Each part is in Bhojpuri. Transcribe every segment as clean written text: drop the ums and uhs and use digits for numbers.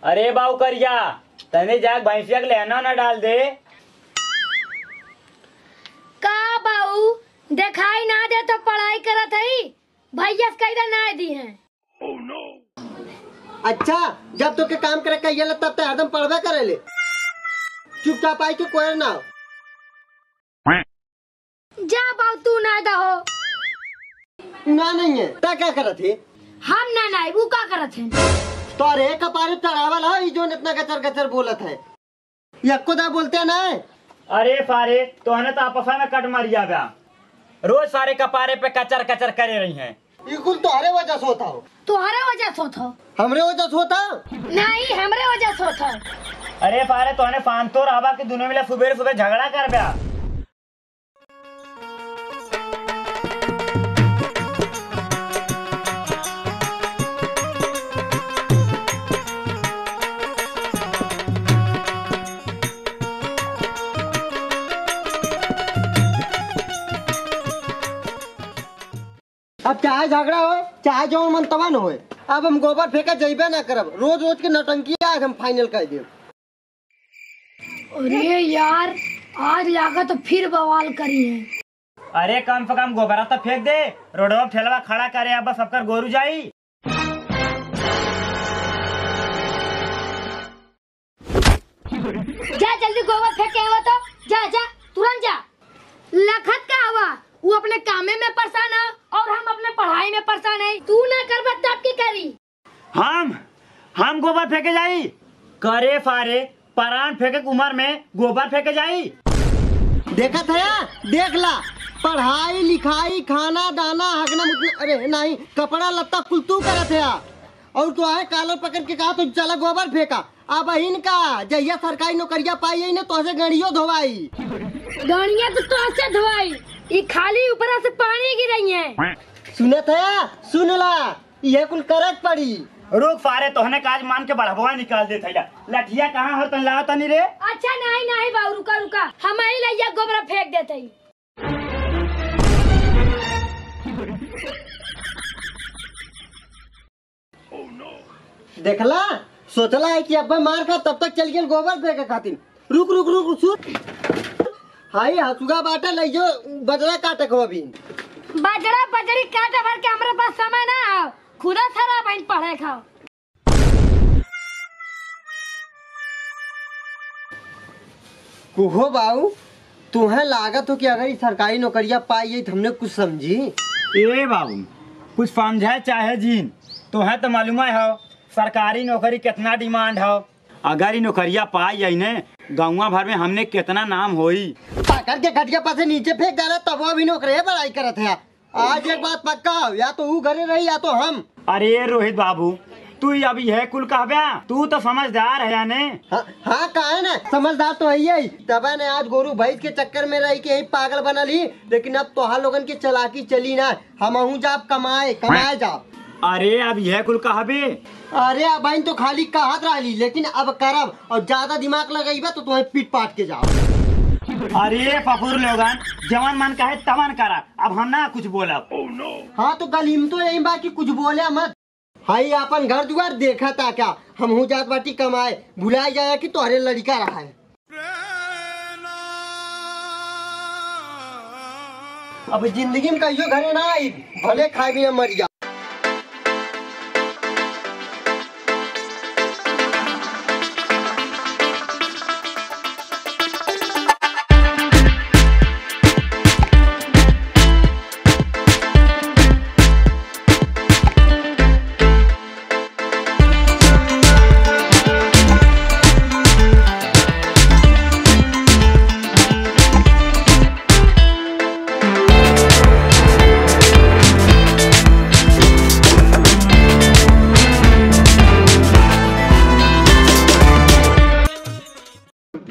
अरे बाऊ करिया तने जाग भैंसिया के लेना न डाल दे। का बाऊ दिखाई ना दे तो पढ़ाई करत हई भैया कैदा ना दी है। oh, no. अच्छा जब तो के काम करे कहिए तब तो हरदम पढ़वे करे ले चुपचाप आई के कोई ना जा बाऊ तू ना दहो ना नहीं है ता क्या करत है हम ना वो का करत है तो अरे कपारे चढ़ावल है जो इतना गचर गचर बोलत है यक्को दा बोलते ना। अरे फारे तो हने तो आपसा में कट मारिया बा रोज सारे कपारे पे कचर कचर करे रही हैं। ये कुल तुम्हारे वजह से होता हो। तुम्हारे वजह से होता हमरे वजह से होता नहीं हमरे वजह से होता। अरे फारे तो हने फान तो राबा के दोनों मिला सुबह सुबह झगड़ा कर बा। अब चाहे झगड़ा हो चाहे जो मन तवन हो अब हम गोबर फेंका जइबे ना करब रोज रोज के नौटंकी आज हम फाइनल कर देब। अरे यार आज लागत तो फिर बवाल करी है। अरे कम से कम गोबरा तो फेंक दे रोडवा ठेलवा खड़ा करे अब सबकर गोरू जाई। जा जल्दी गोबर फेंक के आवा तो जा जा तुरंत जा। लखत का आवा वो अपने कामे में परेशान है और हम अपने पढ़ाई में परेशान है। तू ना कर तब की करी हम गोबर फेंके जाई करे फारे परान फेंके उमर में गोबर फेंके जाई। देखा था देख ला पढ़ाई लिखाई खाना दाना हगना मुतना अरे नहीं कपड़ा लत्ता कुल तू करत है और तो आए कालर पकड़ के कहा तो चला गोबर फेंका अब इनका जहिया सरकारी नौकरिया पाई ना तो गड़ियों धोवाई गाड़ियाँ तो ऐसे धोवाई ये खाली ऊपर से पानी गिर रही है। सुनत है सुन ला ये कुल करत पड़ी। रुक फारे तोहने काज मान के बढ़ावा निकाल दे थैला लठिया कहाँ हो तन लाओ तनी रे। अच्छा नहीं बाबू रुका रुका हम ही लइया गोबरा फेंक देते ही। देखला सोचला है कि अब्बा मार खा तब तक चल गया गोबर फेंके खातिर रुक रुक रुक सुन हाई हसुगा बाटा ले जो बजरा काटे को अभी बजरा बजरी काटे भर के हमारे पास समय ना है खुदा सारा बहन पढ़े खाओ। कुहो बाऊ तुम्हें लागत हो कि अगर ये सरकारी नौकरियां पाई है तो हमने कुछ समझी। ए बाबू कुछ समझे चाहे जीन तो है तो मालूम है सरकारी नौकरी कितना डिमांड है। अगर ये नौकरिया पाई जाए ने गाँव भर में हमने कितना नाम होई। पकड़ के खटिया पास नीचे फेंक डाला तब वो भी नौकरी पढ़ाई करत है। आज एक बात पक्का या तो वो घरे रही या तो हम। अरे रोहित बाबू तू अभी है कुल कहबा तू तो समझदार है याने। हाँ कहा ना समझदार तो है ही तब ने आज गोरू भैंस के चक्कर में रही के यही पागल बना ली लेकिन अब तो लोगन की चलाकी चली ना हम जाब कमाए जाब। अरे अब यह कुल कहबे अरे अब तो खाली कहत रही लेकिन अब करब और ज्यादा दिमाग लगाइबा तो तुम्हें पीट पाट के जाओ। अरे फफूर लोगन जवान मन का है तमन करा अब हम ना कुछ बोला। oh, no. हाँ तो गलीम तो यही बाकी कुछ बोले मत हाई अपन घर द्वार देखा था क्या हम हूँ जात बाटी कमाए भुला जाए कि तुम्हारे लड़का रहा है। अब जिंदगी में कहियो घरे ना आई भले खाए भी मर जा।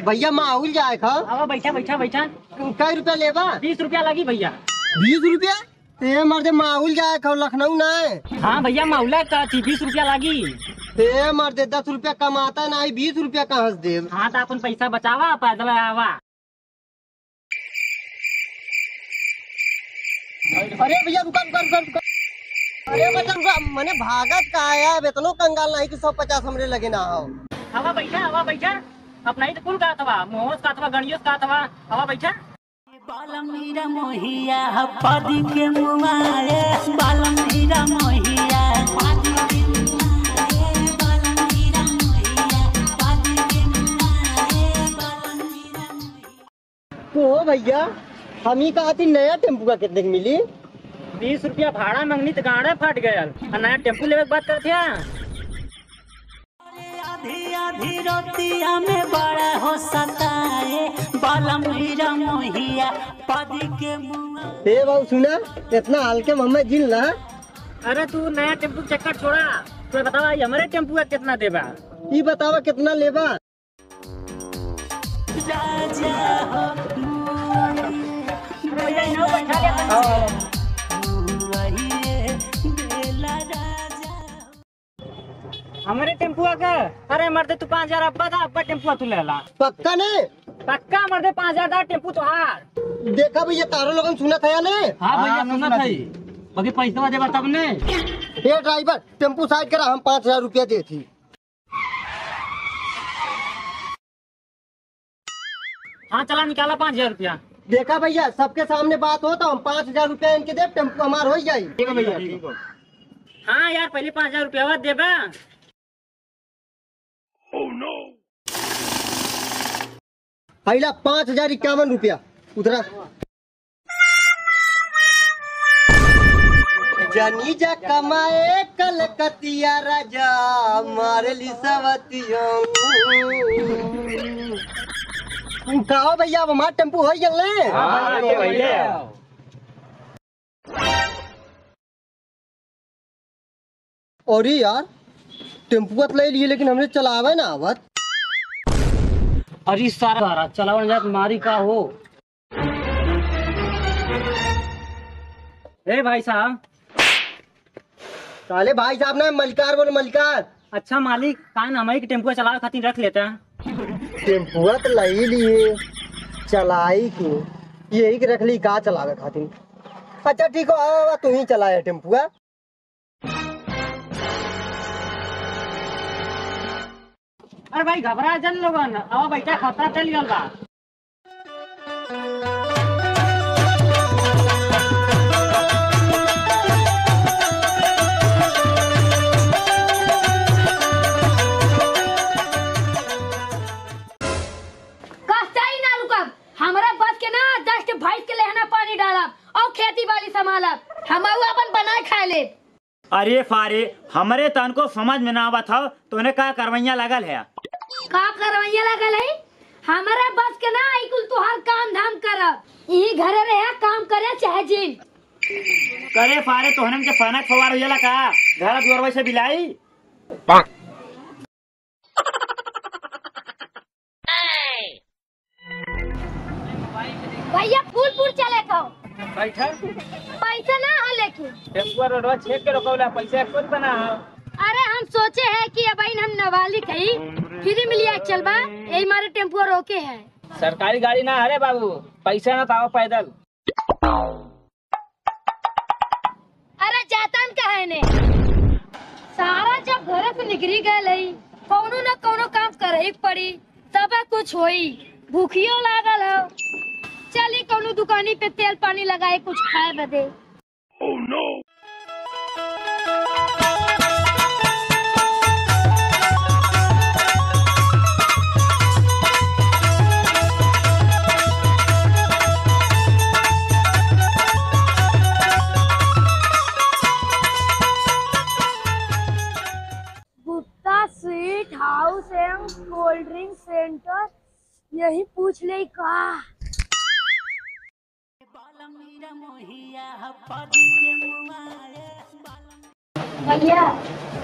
भैया माहौल जाए खा बैठा बैठा बैठा कई रुपया लेबा 20 रुपया लगी भैया। 20 रुपया ते मर्दे माहौल जाए खा लखनऊ ना है। हाँ भैया माहौला का 20 रुपया लगी। ते मर्दे 10 रुपया कमाता ना 20 रुपया कहाँ से दे। हाँ तो अपन पैसा बचावा पैदल आवा। अरे भैया रुका रुका रुका रुका अरे मतलब मने भागत का आया वेतनो कंगाल नहीं कि 150 हमरे लगे ना हो। हवा बैठा अपना ही तो कुल का था मोहस का था गणियोस का था हवा बैठा बालमीरा मोहिया पदी के मुआए बालमीरा मोहिया पदी के मुआए बालमीरा मोहिया पदी के मुआए बालमीरा मोहिया। तो भैया हम ही कहा थी नया टेम्पू का कितने की मिली? 20 रुपया भाड़ा मांगनी तो गाड़े फट गया नया टेम्पू लेवे के बात करते आधी आधी रोतिया में बड़ा हो सताए बालमीरा मोहिया पदी के मुआ। हे बाबू सुना इतना हल्के मोहम्मद जिल ना। अरे तू नया टेम्पू चक्कर छोड़ा तो बतावा हमारे टेम्पू का कितना देबा ये बतावा कितना लेबा? राजा हो हमारे टेम्पू का अरे मर्दे तू 5000 अब्बा टेम्पू तू ले ला पक्का ने? पक्का मर्दे 5000 टेम्पू तो हार देखा भैया तारो लोगन सुना था या ने? हाँ भैया सुना था बाकी पैसा दे तब ने। हे ड्राइवर टेम्पू साइड करा हम 5000 रुपया दे थी। हाँ चला निकाला 5000 रुपया। देखा भैया सबके सामने बात हो तो हम 5000 रुपया इनके दे टेम्पू हमार हो जाये। ठीक है भैया ठीक है। हाँ यार पहले 5000 रुपया देबा। पहला 5051 रुपया उधरा जानी जा कमाए कलकतिया राजा मारे लिसवतियों। कहो भैया अब हमारा टेम्पू हो गए। और यार टेम्पू ले लिए लेकिन हमने चलावे ना आवत। अरे सारा चलावन जात मारी का हो। ए भाई साहब साले भाई साहब ना मलिकार बोले मलिकार। अच्छा मालिक कान हमारी के टेम्पो चलावे खातिर रख लेता टेम्पुआ तो लाई लिए चलाई क्यों यही के रख ली का चलावे खातिर। अच्छा ठीक हो आवा तू ही चलाए टेम्पुआ। अरे भाई घबरा जन लोगन अब बैठा खतरा चल गया बा। हमारा बस के ना 10 भैंस के लहना पानी डाला और खेती बाड़ी संभाला हम अपन बनाए खाए ले। अरे फारे हमारे तन को समझ में ना आवा था तो उन्हें का करवैया लगल है। का करवैया लगल है? हमारा बस के ना कुल तो हर काम धाम कर यही घरे रहे काम करे चाहे जिन करे फारे तो हम के फनक फवार होयला का घर दुआर से बिलाई। भैया फूल चले खाओ बैठा पैसा ना है लेकिन टेम्पो रोडवा छेक के रोकवला पैसा खुद बना। अरे हम सोचे है कि अब हम नाबालिग है फ्री मिलिया चलबा यही मारे टेम्पो रोके है। सरकारी गाड़ी ना अरे बाबू पैसा ना पाओ पैदल। अरे जातन का है ने सारा जब घर से निकली गए कौनो न कौनो काम करे पड़ी तब कुछ होई भूखियो लागल हो चली कौनो दुकानी पे तेल पानी लगाए कुछ खाए बदे। oh, no. Gupta sweet house and cold drink centre यही पूछ ले का। भैया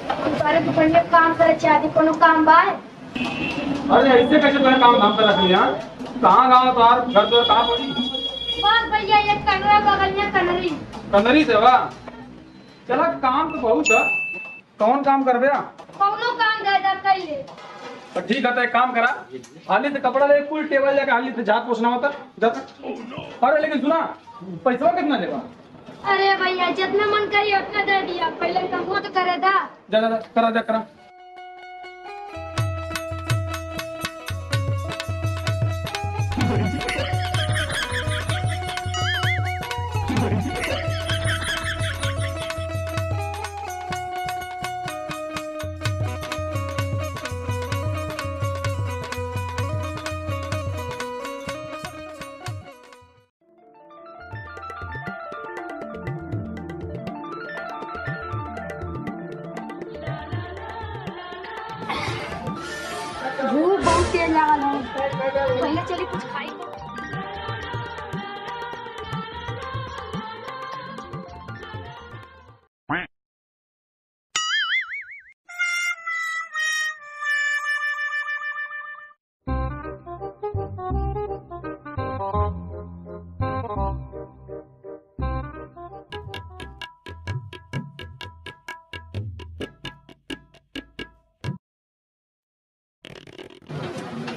तुम्हारे दुकान में काम करे चाहती कोनो काम बा? अरे ऐसे कैसे तुम्हें काम धाम कर रखी यार? कहाँ गाँव तुम्हार घर तो कहाँ पड़ी? बस भैया ये कनरा बगल में कनरी कंदरी से वाह चला काम तो बहुत है। कौन काम कर बे? कोनो काम ज्यादा कर ले तो ठीक है तो एक काम करा हाली से कपड़ा ले फुल टेबल लेके हाली से झाट पोछना होता जाता। अरे लेकिन सुना पैसा कितना लेगा? अरे भैया जितना मन करी उतना दे दिया, पहले कम तो करे था। जा जा जा, करा जा करा। भूख बहुत तेज लागल है, पहले चली कुछ खाई तो।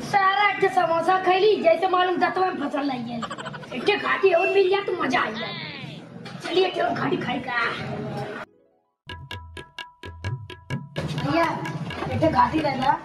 सारा एक समोसा खैली जैसे मालूम दतवा में फसल नहीं है। इतने घाटी और मिल जाए तो मजा आ जाए। चलिए चलो घाटी खाई का। भैया इतने घाटी रहना।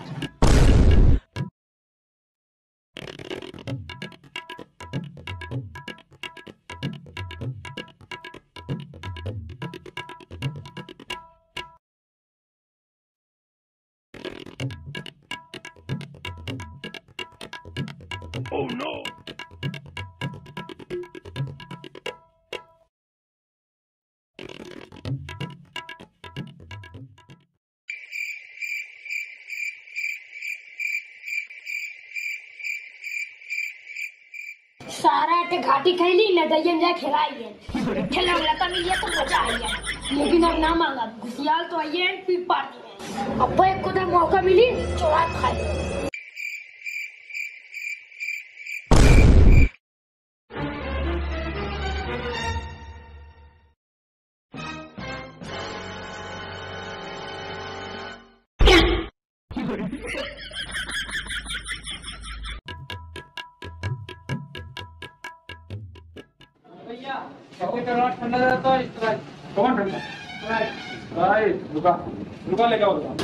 सारा इतने घाटी खैली न दैयन जाए खिलाई है। ठेला लता मिल गया तो मजा आ गया, लेकिन अब ना मांगा घुसियाल तो आइए पी पार्टी में। अब एक को तो मौका मिली चौरात खाई। ठंडा रहता है कौन ठंडा? राइट रुका रुका लेके आओ रुका।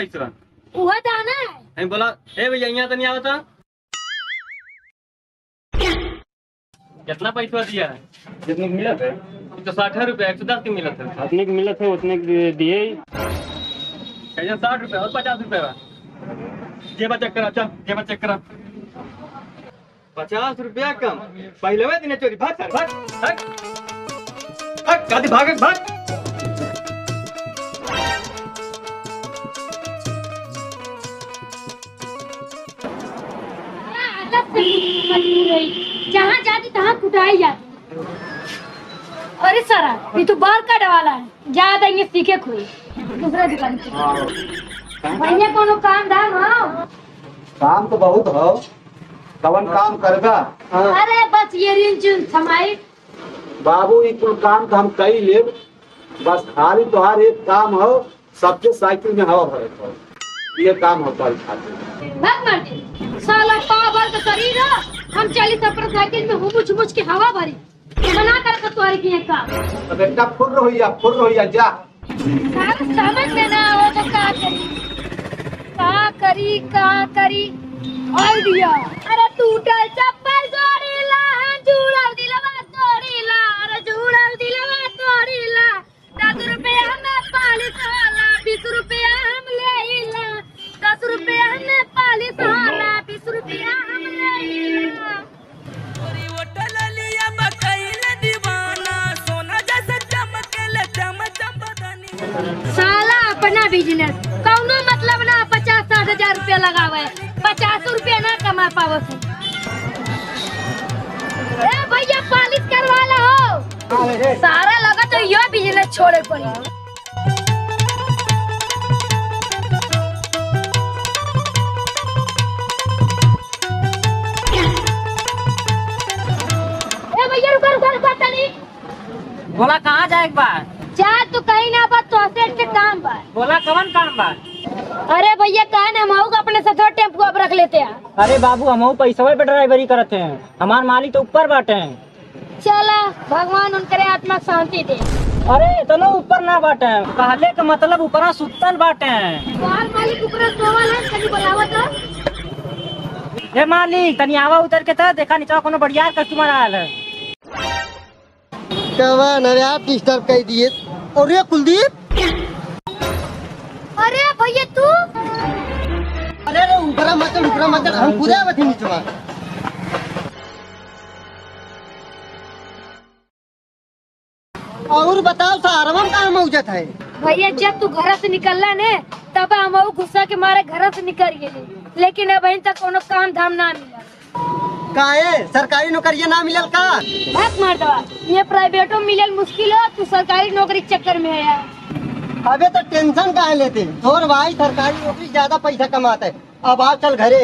पैसा? वह दाना है। हम बोला ए भैया यहाँ तो नहीं आवता। कितना पैसा दिया है? जितने मिला है तो 60 रुपया 110 की मिला था। अपने को मिला था उतने दिए। 60 रुपया और 50 रुपया जेबा चेक करा। चल जेबा चेक करा। 50 रुपया कम पहले वे दिन चोरी। भाग सर भाग भाग भाग गाड़ी भाग भाग। जहाँ जाती तहाँ कुटाई जाती। अरे सरा ये तो बाल काट वाला है। जा देंगे सीखे कोई दूसरा दुकान पे। भैया कोनो काम धाम हो? काम तो बहुत हो। कवन काम करगा? अरे बस ये ऋण चुन समाई। बाबू ये कुल काम तो हम कई ले। बस खाली तुहार एक काम हो, सबके साइकिल में हवा भरे हो। ये काम होता है खाली। भाग मार दे साला पावर का शरीर है। हम 40 अपने साइकिल में हुमुच हुमुच के हवा भरी बना कर तुम्हारे किए काम। तो बेटा फुर रही जा। सारा समझ में ना हो तो का करी आइडिया। अरे टूटल चप्पल जोड़ीला जुड़ल दिलवा तोड़ीला। अरे जुड़ल दिलवा तोड़ीला। 10 रुपया में पालिश वाला 20 रुपया हम लेला। 10 रुपया में पालिश वाला 20 रुपया हम लेला। साला अपना बिजनेस कौनो मतलब ना 50-60 हजार रुपया लगावे। 50 रुपया ना कमा पावो से। ए भैया पालिश करवाला हो। सारा लगा तो यो बिजनेस छोड़े पड़ी। ए भैया रुका तनी। बोला कहाँ जाए एक बार? जा तू कहीं ना बा तो के काम बा। बोला कवन काम बा? अरे भैया कहा ना हम अपने साथ टेम्पो अब रख लेते हैं। अरे बाबू हम पैसा पे ड्राइवरी करते हैं। हमार मालिक तो ऊपर बाटे हैं। चला भगवान उनके आत्मा शांति दे। अरे इतना ऊपर ना बाटे कहले का मतलब ऊपर सुतल बाटे हैं। बाहर मालिक ऊपर सोवल है कभी बुलावत है। हे मालिक तनी आवा उतर के तो देखा नीचे कोनो बढ़िया कस्टमर आयल है। कवा नया डिस्टर्ब कर दिए। और ये कुलदीप। अरे भैया तू। अरे ऊपर मत हम खुदा बथी नीचवा। और बताओ सारवम कहाँ मौजूद है? भैया जब तू घर से निकलला ने तब हम गुस्सा के मारे घर से निकल गए। लेकिन अब अभी तक कोनो काम धाम ना मिला। काहे सरकारी नौकरियां ना मिलल का? भाग मार दवा। ये प्राइवेटो मिलल मुश्किल है। तू सरकारी नौकरी के चक्कर में है यार। अबे तो टेंशन काहे लेते? और भाई सरकारी नौकरी ज्यादा पैसा कमाता है। अब आ चल घरे।